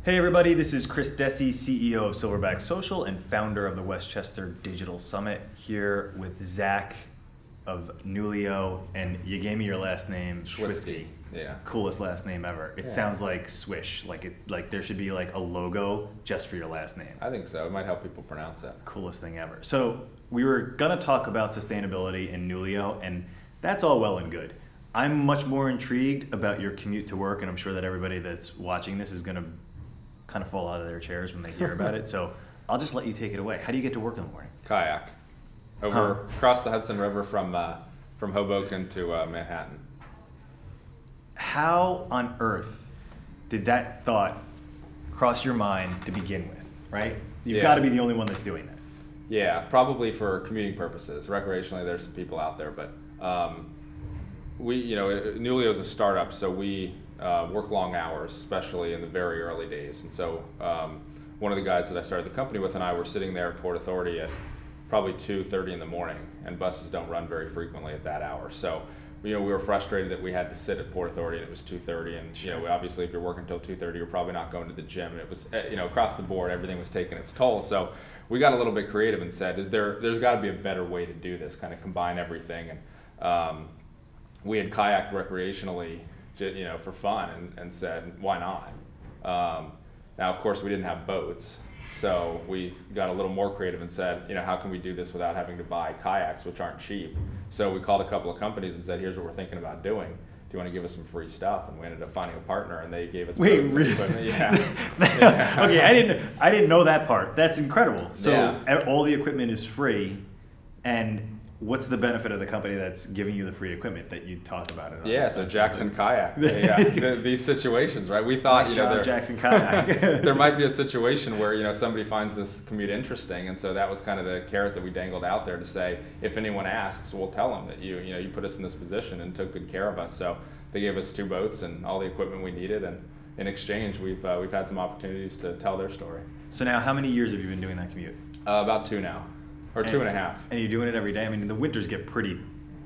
Hey everybody, this is Chris Dessi, CEO of Silverback Social and founder of the Westchester Digital Summit, here with Zach of Newlio, and you gave me your last name, Schwitzky. Yeah. Coolest last name ever. It sounds like Swish, like there should be like a logo just for your last name. I think so. It might help people pronounce it. Coolest thing ever. So we were gonna talk about sustainability in Newlio, and that's all well and good. I'm much more intrigued about your commute to work, and I'm sure that everybody that's watching this is gonna kind of fall out of their chairs when they hear about it. So I'll just let you take it away. How do you get to work in the morning? Kayak. Across the Hudson River from Hoboken to Manhattan. How on earth did that thought cross your mind to begin with, right? You've got to be the only one that's doing that. Yeah, probably for commuting purposes. Recreationally, there's some people out there, but Newlio is a startup, so we work long hours, especially in the very early days. And so one of the guys that I started the company with and I were sitting there at Port Authority at probably 2:30 in the morning, and buses don't run very frequently at that hour. So we were frustrated that we had to sit at Port Authority and it was 2:30, and obviously if you're working until 2:30, you're probably not going to the gym. And it was across the board, everything was taking its toll. So we got a little bit creative and said, there's got to be a better way to do this, kind of combine everything. And we had kayaked recreationally, for fun, and said, why not? Now, of course, we didn't have boats, so we got a little more creative and said, how can we do this without having to buy kayaks, which aren't cheap? So we called a couple of companies and said, here's what we're thinking about doing. Do you want to give us some free stuff? And we ended up finding a partner, and they gave us boats and equipment. Yeah. Okay, I didn't know that part. That's incredible. So all the equipment is free, and what's the benefit of the company that's giving you the free equipment that you talk about it on? Yeah, so Jackson Kayak. These situations, right? We thought, nice job, Jackson Kayak. There might be a situation where somebody finds this commute interesting, and so that was kind of the carrot that we dangled out there to say, if anyone asks, we'll tell them that you put us in this position and took good care of us. So they gave us 2 boats and all the equipment we needed, and in exchange, we've had some opportunities to tell their story. So now, how many years have you been doing that commute? About 2 now. Or 2.5. And you're doing it every day? I mean, the winters get pretty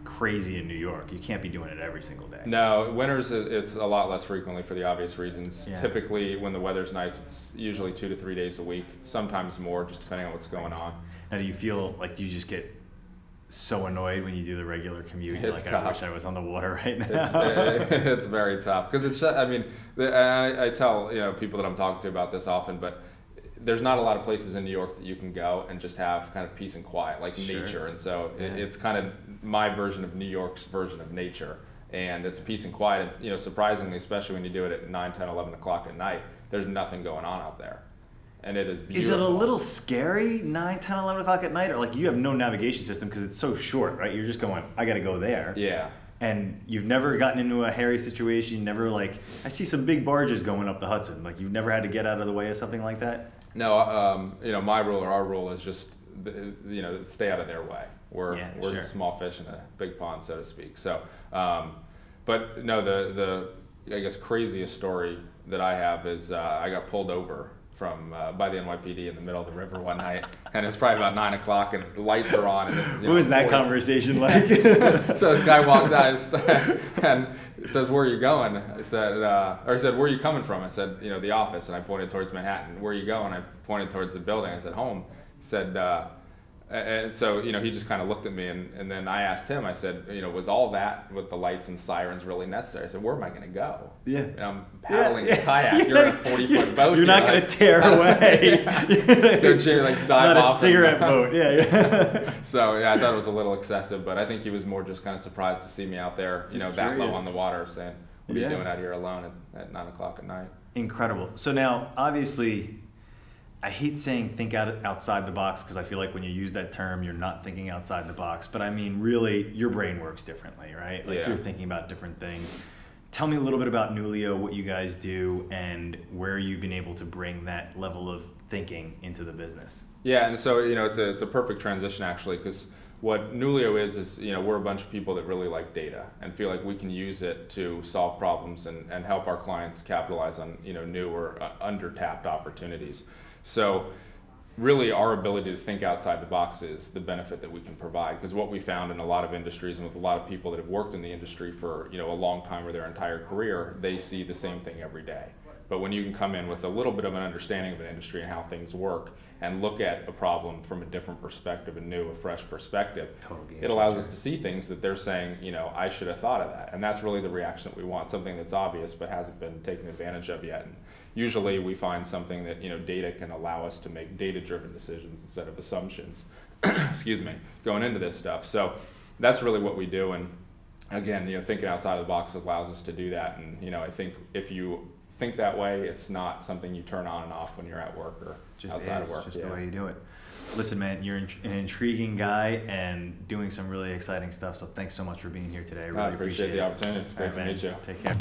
crazy in New York. You can't be doing it every single day. No, winters it's a lot less frequently for the obvious reasons. Yeah. Typically, when the weather's nice, it's usually 2 to 3 days a week, sometimes more, just depending on what's going on. Now, do you feel like you just get so annoyed when you do the regular commute? You're It's like, tough. I wish I was on the water right now. It's very tough because it's. I mean, I tell people that I'm talking to about this often, but there's not a lot of places in New York that you can go and just have kind of peace and quiet, like nature. And so it's kind of my version of New York's version of nature. And it's peace and quiet. And, surprisingly, especially when you do it at 9, 10, 11 o'clock at night, there's nothing going on out there. And it is beautiful. Is it a little scary, 9, 10, 11 o'clock at night? Or like you have no navigation system because it's so short, right? You're just going, I got to go there. Yeah. And you've never gotten into a hairy situation, never I see some big barges going up the Hudson. Like you've never had to get out of the way of something like that? No, my rule or our rule is just, stay out of their way. We're the small fish in a big pond, so to speak. So, but no, the I guess craziest story that I have is I got pulled over by the NYPD in the middle of the river one night, and it's probably about 9 o'clock, and the lights are on. And this is, what was that conversation like? So this guy walks out and says, "Where are you going?" I said, or he said, "Where are you coming from?" I said, the office, and I pointed towards Manhattan. "Where are you going?" I pointed towards the building. I said, "Home." He said, and so he just kind of looked at me, and then I asked him. I said, was all that with the lights and sirens really necessary? I said, "Where am I going to go?" Yeah. And I'm paddling a kayak. You're in a 40-foot boat. You're not going to tear away. Go dive not off. A cigarette boat. Yeah. So I thought it was a little excessive, but I think he was more just kind of surprised to see me out there, that low on the water, saying, "What are you doing out here alone at 9 o'clock at night?" Incredible. So now, obviously, I hate saying think outside the box because I feel like when you use that term, you're not thinking outside the box. But I mean, really, your brain works differently, right? Like you're thinking about different things. Tell me a little bit about Newlio, what you guys do, and where you've been able to bring that level of thinking into the business. Yeah, and so it's a perfect transition actually, because what Newlio is we're a bunch of people that really like data and feel like we can use it to solve problems and help our clients capitalize on new or under-tapped opportunities. So really our ability to think outside the box is the benefit that we can provide, because what we found in a lot of industries and with a lot of people that have worked in the industry for a long time or their entire career, they see the same thing every day. But when you can come in with a little bit of an understanding of an industry and how things work, and look at a problem from a different perspective, a fresh perspective, it allows us to see things that they're saying, I should have thought of that. And that's really the reaction that we want, something that's obvious but hasn't been taken advantage of yet. And usually we find something that, data can allow us to make data-driven decisions instead of assumptions, excuse me, going into this stuff. So that's really what we do. And again, thinking outside of the box allows us to do that. And, I think if you think that way, it's not something you turn on and off when you're at work or outside of work. Just the way you do it. Listen, man, you're an intriguing guy and doing some really exciting stuff. So thanks so much for being here today. I really appreciate the opportunity. It's great to meet you. Take care.